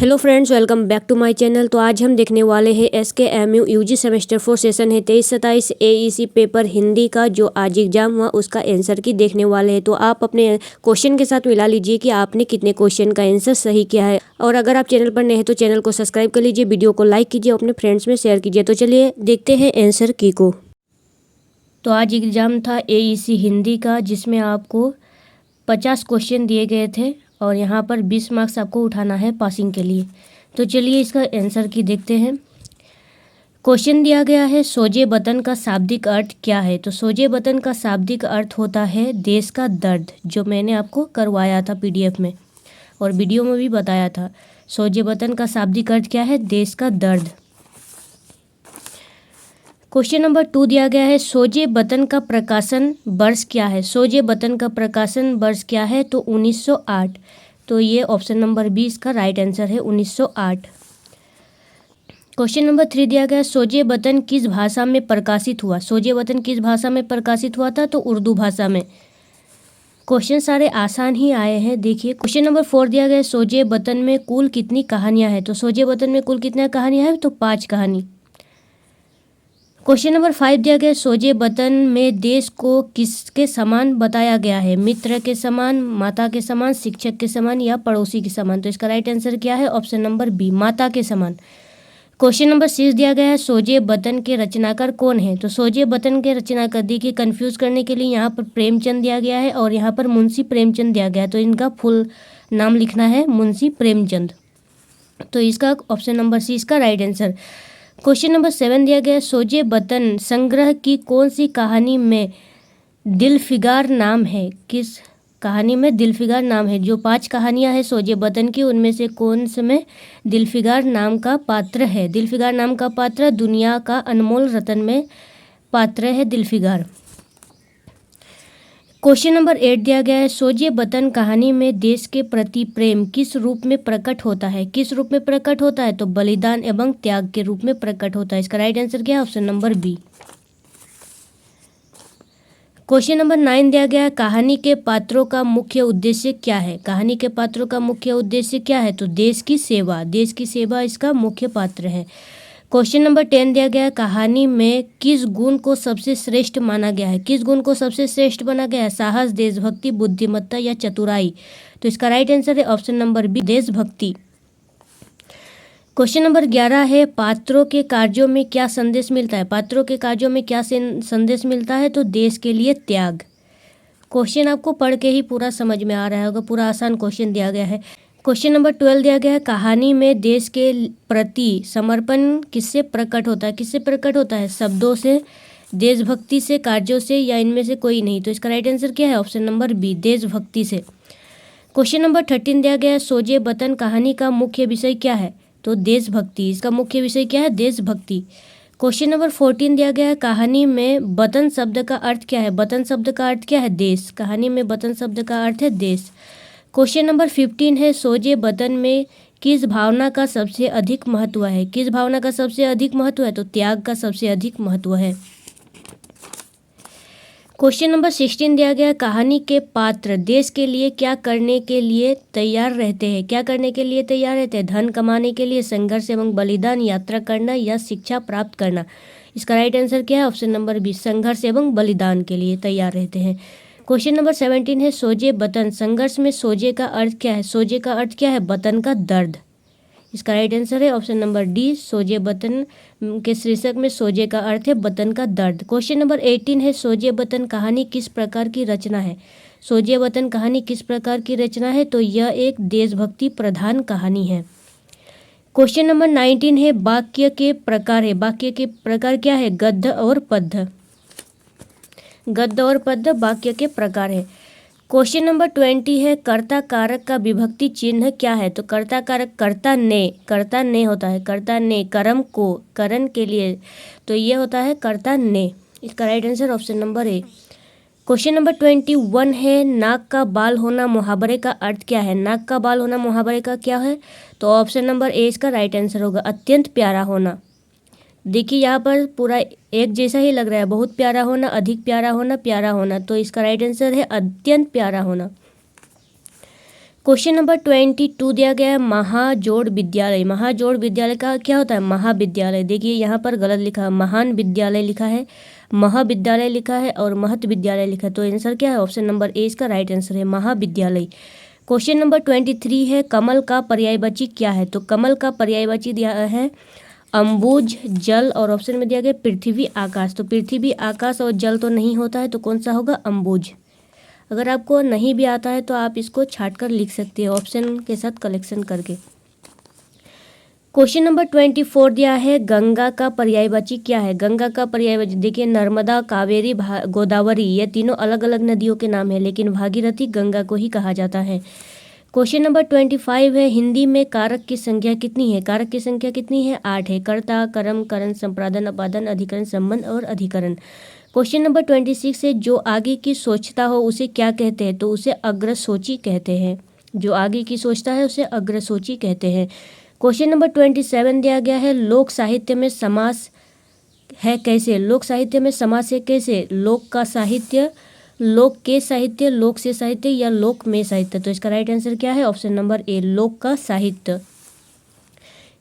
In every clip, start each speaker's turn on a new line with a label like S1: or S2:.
S1: Hello friends, welcome back to my channel. तो आज हम देखने वाले हैं SKMU यूजी सेमेस्टर 4 सेशन है 23-27 AEC पेपर हिंदी का जो आज एग्जाम हुआ उसका आंसर की देखने वाले हैं। तो आप अपने क्वेश्चन के साथ मिला लीजिए कि आपने कितने क्वेश्चन का आंसर सही किया है। और अगर आप चैनल पर नए हैं तो चैनल को सब्सक्राइब कर लीजिए, वीडियो को लाइक कीजिए, अपने फ्रेंड्स में शेयर कीजिए। तो चलिए देखते हैं आंसर की को। तो आज एग्ज़ाम था AEC हिंदी का जिसमें आपको 50 क्वेश्चन दिए गए थे और यहाँ पर 20 मार्क्स आपको उठाना है पासिंग के लिए। तो चलिए इसका आंसर की देखते हैं। क्वेश्चन दिया गया है सोजे वतन का शाब्दिक अर्थ क्या है। तो सोजे वतन का शाब्दिक अर्थ होता है देश का दर्द, जो मैंने आपको करवाया था PDF में और वीडियो में भी बताया था। सोजे वतन का शाब्दिक अर्थ क्या है? देश का दर्द। क्वेश्चन नंबर 2 दिया गया है सोजे वतन का प्रकाशन वर्ष क्या है। सोजे वतन का प्रकाशन वर्ष क्या है? तो 1908। तो ये ऑप्शन नंबर 20 का राइट आंसर है 1908। क्वेश्चन नंबर 3 दिया गया सोजे वतन किस भाषा में प्रकाशित हुआ। सोजे वतन किस भाषा में प्रकाशित हुआ था? तो उर्दू भाषा में। क्वेश्चन सारे आसान ही आए हैं। देखिए क्वेश्चन नंबर 4 दिया गया सोजे वतन में कुल कितनी कहानियां हैं। तो सोजे वतन में कुल कितनी कहानियां हैं? तो 5 कहानी। क्वेश्चन नंबर 5 दिया गया सोजे वतन में देश को किसके समान बताया गया है। मित्र के समान, माता के समान, शिक्षक के समान या पड़ोसी के समान। तो इसका राइट आंसर क्या है? ऑप्शन नंबर बी, माता के समान। क्वेश्चन नंबर 6 दिया गया है सोजे वतन के रचनाकार कौन है। तो सोजे वतन के रचनाकार, देखिए कंफ्यूज करने के लिए यहाँ पर प्रेमचंद दिया गया है और यहाँ पर मुंशी प्रेमचंद दिया गया है। तो इनका फुल नाम लिखना है मुंशी प्रेमचंद। तो इसका ऑप्शन नंबर सी इसका राइट आंसर। क्वेश्चन नंबर 7 दिया गया सोजे वतन संग्रह की कौन सी कहानी में दिलफिगार नाम है। किस कहानी में दिलफिगार नाम है। जो 5 कहानियां हैं सोजे वतन की उनमें से कौन से में दिलफिगार नाम का पात्र है। दिलफिगार नाम का पात्र दुनिया का अनमोल रतन में पात्र है दिलफिगार। क्वेश्चन नंबर 8 दिया गया है सोजे वतन कहानी में देश के प्रति प्रेम किस रूप में प्रकट होता है। किस रूप में प्रकट होता है? तो बलिदान एवं त्याग के रूप में प्रकट होता है। इसका राइट आंसर क्या है? Option number B. Question number 9 दिया गया है कहानी के पात्रों का मुख्य उद्देश्य क्या है। कहानी के पात्रों का मुख्य उद्देश्य क्या है? तो देश की सेवा। देश की सेवा इसका मुख्य पात्र है। क्वेश्चन नंबर 10 दिया गया है कहानी में किस गुण को सबसे श्रेष्ठ माना गया है। किस गुण को सबसे श्रेष्ठ माना गया है? साहस, देशभक्ति, बुद्धिमत्ता या चतुराई। तो इसका राइट आंसर है ऑप्शन नंबर बी, देशभक्ति। क्वेश्चन नंबर 11 है पात्रों के कार्यों में क्या संदेश मिलता है। पात्रों के कार्यों में क्या संदेश मिलता है? तो देश के लिए त्याग। क्वेश्चन आपको पढ़ के ही पूरा समझ में आ रहा होगा, पूरा आसान क्वेश्चन दिया गया है। क्वेश्चन नंबर 12 दिया गया है कहानी में देश के प्रति समर्पण किससे प्रकट होता है। किससे प्रकट होता है? शब्दों से, देशभक्ति से, कार्यों से या इनमें से कोई नहीं। तो इसका राइट आंसर क्या है? ऑप्शन नंबर बी, देशभक्ति से। क्वेश्चन नंबर 13 दिया गया है सोजे वतन कहानी का मुख्य विषय क्या है। तो देशभक्ति। इसका मुख्य विषय क्या है? देशभक्ति। क्वेश्चन नंबर 14 दिया गया है कहानी में वतन शब्द का अर्थ क्या है। वतन शब्द का अर्थ क्या है? देश। कहानी में वतन शब्द का अर्थ है देश। क्वेश्चन नंबर 15 है सोजे वतन में किस भावना का सबसे अधिक महत्व है। किस भावना का सबसे अधिक महत्व है? तो त्याग का सबसे अधिक महत्व है। क्वेश्चन नंबर 16 दिया गया कहानी के पात्र देश के लिए क्या करने के लिए तैयार रहते हैं। क्या करने के लिए तैयार रहते हैं? धन कमाने के लिए, संघर्ष एवं बलिदान, यात्रा करना या शिक्षा प्राप्त करना। इसका राइट आंसर क्या है? ऑप्शन नंबर बी, संघर्ष एवं बलिदान के लिए तैयार रहते हैं। क्वेश्चन नंबर 17 है सोजे वतन संघर्ष में सोजे का अर्थ क्या है। सोजे का अर्थ क्या है? वतन का दर्द। इसका राइट आंसर है ऑप्शन नंबर डी, सोजे वतन के शीर्षक में सोजे का अर्थ है वतन का दर्द। क्वेश्चन नंबर 18 है सोजे वतन कहानी किस प्रकार की रचना है। सोजे वतन कहानी किस प्रकार की रचना है? तो यह एक देशभक्ति प्रधान कहानी है। क्वेश्चन नंबर 19 है वाक्य के प्रकार है। वाक्य के प्रकार क्या है? गद्य और पद्य। गद्य और पद्य वाक्य के प्रकार है। क्वेश्चन नंबर 20 है कर्ता कारक का विभक्ति चिन्ह क्या है। तो कर्ता कारक कर्ता ने होता है। कर्ता ने कर्म को करण के लिए, तो ये होता है कर्ता ने। इसका राइट आंसर ऑप्शन नंबर ए। क्वेश्चन नंबर 21 है नाक का बाल होना मुहावरे का अर्थ क्या है। नाक का बाल होना मुहावरे का क्या है? तो ऑप्शन नंबर ए इसका राइट आंसर होगा, अत्यंत प्यारा होना। देखिए यहाँ पर पूरा एक जैसा ही लग रहा है, बहुत प्यारा होना, अधिक प्यारा होना, प्यारा होना। तो इसका राइट आंसर है अत्यंत प्यारा होना। क्वेश्चन नंबर 22 दिया गया है महाजोड़ विद्यालय। महाजोड़ विद्यालय का क्या होता है? महाविद्यालय। देखिए यहाँ पर गलत लिखा है, महान विद्यालय लिखा है, महाविद्यालय लिखा है और महत विद्यालय लिखा है। तो आंसर क्या है? ऑप्शन नंबर ए इसका राइट आंसर है, महाविद्यालय। क्वेश्चन नंबर 23 है कमल का पर्यायवाची क्या है? तो कमल का पर्यायवाची दिया है अम्बुज, जल और ऑप्शन में दिया गया पृथ्वी, आकाश। तो पृथ्वी, आकाश और जल तो नहीं होता है, तो कौन सा होगा? अम्बुज। अगर आपको नहीं भी आता है तो आप इसको छाट कर लिख सकते हैं ऑप्शन के साथ कलेक्शन करके। क्वेश्चन नंबर 24 दिया है गंगा का पर्यायवाची क्या है? गंगा का पर्यायवाची देखिए नर्मदा, कावेरी, गोदावरी, ये तीनों अलग अलग नदियों के नाम है, लेकिन भागीरथी गंगा को ही कहा जाता है। क्वेश्चन नंबर 25 है हिंदी में कारक की संख्या कितनी है? कारक की संख्या कितनी है? 8 है। कर्ता, कर्म, करण, संप्रादन, अपादन, अधिकरण, संबंध और अधिकरण। क्वेश्चन नंबर 26 है जो आगे की सोचता हो उसे क्या कहते हैं? तो उसे अग्रसोची कहते हैं। जो आगे की सोचता है उसे अग्रसोची कहते हैं। क्वेश्चन नंबर 27 दिया गया है लोक साहित्य में समास है कैसे? लोक साहित्य में समास है कैसे? लोक का साहित्य, लोक के साहित्य, लोक से साहित्य या लोक में साहित्य। तो इसका राइट आंसर क्या है? ऑप्शन नंबर ए, लोक का साहित्य।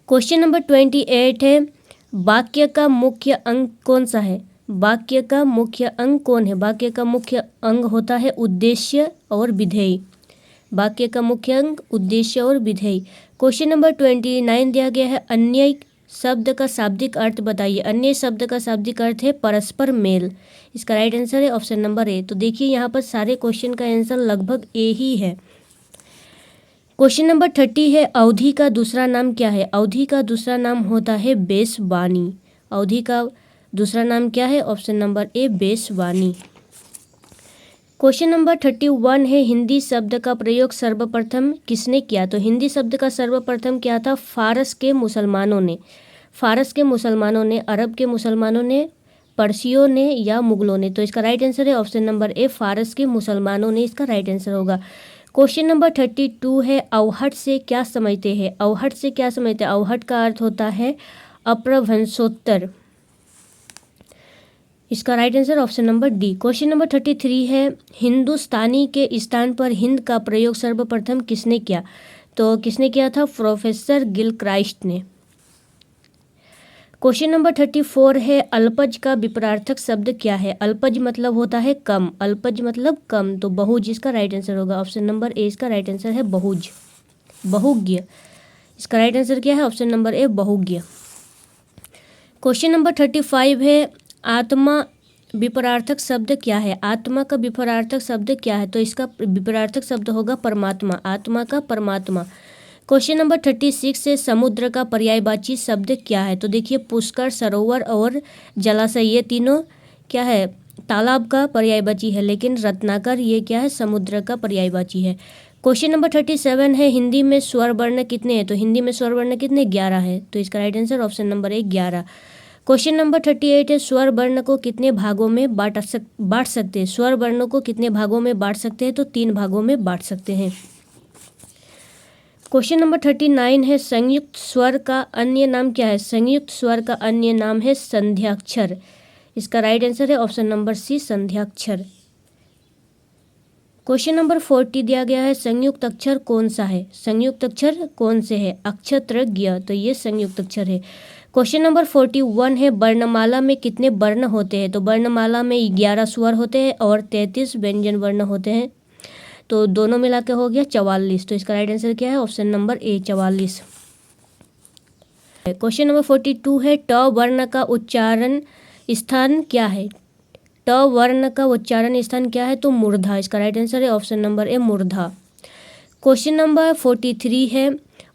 S1: क्वेश्चन नंबर 28 है वाक्य का मुख्य अंग कौन सा है? वाक्य का मुख्य अंग कौन है? वाक्य का मुख्य अंग होता है उद्देश्य और विधेय। वाक्य का मुख्य अंग उद्देश्य और विधेय। क्वेश्चन नंबर 29 दिया गया है अन्य शब्द का शाब्दिक अर्थ बताइए। अन्य शब्द का शाब्दिक अर्थ है परस्पर मेल। इसका राइट आंसर है ऑप्शन नंबर ए। तो देखिए यहाँ पर सारे क्वेश्चन का आंसर लगभग ए ही है। क्वेश्चन नंबर 30 है अवधि का दूसरा नाम क्या है? अवधि का दूसरा नाम होता है बेसवानी। अवधि का दूसरा नाम क्या है? ऑप्शन नंबर ए, बेसवानी। क्वेश्चन नंबर 31 है हिंदी शब्द का प्रयोग सर्वप्रथम किसने किया? तो हिंदी शब्द का सर्वप्रथम क्या था? फारस के मुसलमानों ने। फारस के मुसलमानों ने, अरब के मुसलमानों ने, पर्सियों ने या मुगलों ने। तो इसका राइट आंसर है ऑप्शन नंबर ए, फारस के मुसलमानों ने इसका राइट आंसर होगा। क्वेश्चन नंबर 32 है अवहट से क्या समझते हैं? अवहट से क्या समझते हैं? अवहट का अर्थ होता है अपभ्रंशोत्तर। इसका right answer option number D. Question number 33 है हिंदुस्तानी के स्थान पर हिंद का प्रयोग सर्वप्रथम किसने किया? तो किसने किया था? प्रोफेसर गिलक्राइस्ट ने। क्वेश्चन नंबर 34 है अल्पज का विपरीतार्थक शब्द क्या है? अल्पज मतलब होता है कम, अल्पज मतलब कम, तो बहुज इसका राइट आंसर होगा। ऑप्शन नंबर ए इसका राइट आंसर है बहुज, बहुज्ञ। इसका राइट आंसर क्या है? ऑप्शन नंबर ए, बहुज्ञ। क्वेश्चन नंबर 35 है आत्मा विपरीतार्थक शब्द क्या है? आत्मा का विपरीतार्थक शब्द क्या है? तो इसका विपरीतार्थक शब्द होगा परमात्मा, आत्मा का परमात्मा। क्वेश्चन नंबर 36 से समुद्र का पर्यायवाची शब्द क्या है? तो देखिए पुष्कर, सरोवर और जलाशय, ये तीनों क्या है? तालाब का पर्यायवाची है, लेकिन रत्नाकर ये क्या है? समुद्र का पर्यायवाची है। क्वेश्चन नंबर 37 है हिंदी में स्वर वर्ण कितने हैं? तो हिंदी में स्वर वर्ण कितने? 11 है। तो इसका राइट आंसर ऑप्शन नंबर ए, 11। क्वेश्चन नंबर 38 है स्वर वर्ण को कितने भागों में बांट सकते हैं? स्वर वर्णों को कितने भागों में बांट सकते हैं? तो 3 भागों में बांट सकते हैं। क्वेश्चन नंबर 39 है संयुक्त स्वर का अन्य नाम क्या है? संयुक्त स्वर का अन्य नाम है संध्याक्षर। इसका राइट आंसर है ऑप्शन नंबर सी, संध्याक्षर। क्वेश्चन नंबर 40 दिया गया है संयुक्त अक्षर कौन सा है? संयुक्त अक्षर कौन से है? अक्षत्र ज्ञ, तो ये संयुक्त अक्षर है। क्वेश्चन नंबर 41 है वर्णमाला में कितने वर्ण होते हैं? तो वर्णमाला में 11 स्वर होते हैं और 33 व्यंजन वर्ण होते हैं, तो दोनों मिला के हो गया 44। तो इसका राइट आंसर क्या है? ऑप्शन नंबर ए, 44। क्वेश्चन नंबर 42 है ट वर्ण का उच्चारण स्थान क्या है? ट वर्ण का उच्चारण स्थान क्या है? तो मूर्धा। इसका राइट आंसर है ऑप्शन नंबर ए, मूर्धा। क्वेश्चन नंबर 43 है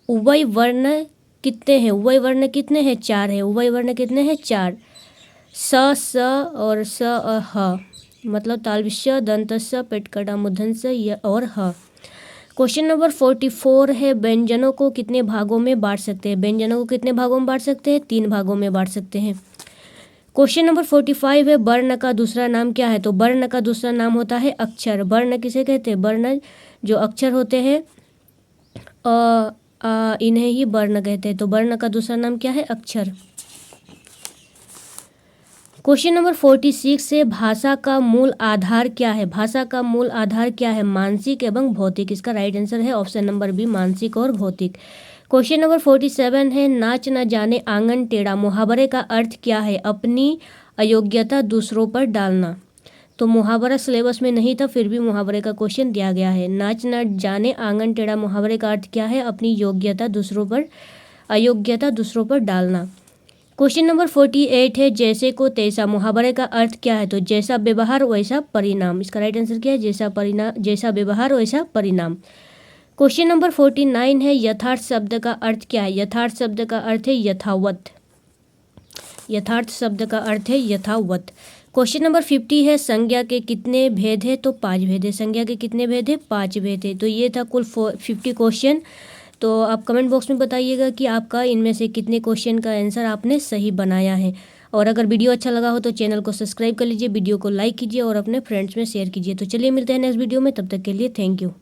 S1: उभय वर्ण कितने हैं? उभय वर्ण कितने हैं? 4 है। उभय वर्ण कितने हैं? 4। स और स और ह, मतलब तालव्य, दंतस्य, पेटकड़ा, मूर्धन्य और ह। क्वेश्चन नंबर 44 है व्यंजनों को कितने भागों में बांट सकते हैं? व्यंजनों को कितने भागों में बांट सकते हैं? 3 भागों में बांट सकते हैं। क्वेश्चन नंबर 45 है वर्ण का दूसरा नाम क्या है? तो वर्ण का दूसरा नाम होता है अक्षर। वर्ण किसे कहते हैं? वर्ण जो अक्षर होते हैं इन्हें ही वर्ण कहते हैं। तो वर्ण का दूसरा नाम क्या है? अक्षर। क्वेश्चन नंबर 46 है, भाषा का मूल आधार क्या है? भाषा का मूल आधार क्या है? मानसिक एवं भौतिक। इसका राइट आंसर है ऑप्शन नंबर बी, मानसिक और भौतिक। क्वेश्चन नंबर 47 है, नाच न जाने आंगन टेढ़ा मुहावरे का अर्थ क्या है? अपनी अयोग्यता दूसरों पर डालना। तो मुहावरा सिलेबस में नहीं था, फिर भी मुहावरे का क्वेश्चन दिया गया है। नाच न जाने आंगन टेढ़ा मुहावरे का अर्थ क्या है? अपनी अयोग्यता दूसरों पर डालना। क्वेश्चन नंबर 48 है, जैसे को तैसा मुहावरे का अर्थ क्या है? तो जैसा व्यवहार वैसा परिणाम। इसका राइट आंसर क्या है? जैसा व्यवहार वैसा परिणाम। क्वेश्चन नंबर 49 है, यथार्थ शब्द का अर्थ क्या है? यथार्थ शब्द का अर्थ है यथावत। यथार्थ शब्द का अर्थ है यथावत। क्वेश्चन नंबर 50 है, संज्ञा के कितने भेद है? तो 5 भेद है। संज्ञा के कितने भेद है? 5 भेद है। तो ये था कुल 50 क्वेश्चन। तो आप कमेंट बॉक्स में बताइएगा कि आपका इनमें से कितने क्वेश्चन का आंसर आपने सही बनाया है। और अगर वीडियो अच्छा लगा हो तो चैनल को सब्सक्राइब कर लीजिए, वीडियो को लाइक कीजिए और अपने फ्रेंड्स में शेयर कीजिए। तो चलिए मिलते हैं नेक्स्ट वीडियो में, तब तक के लिए थैंक यू।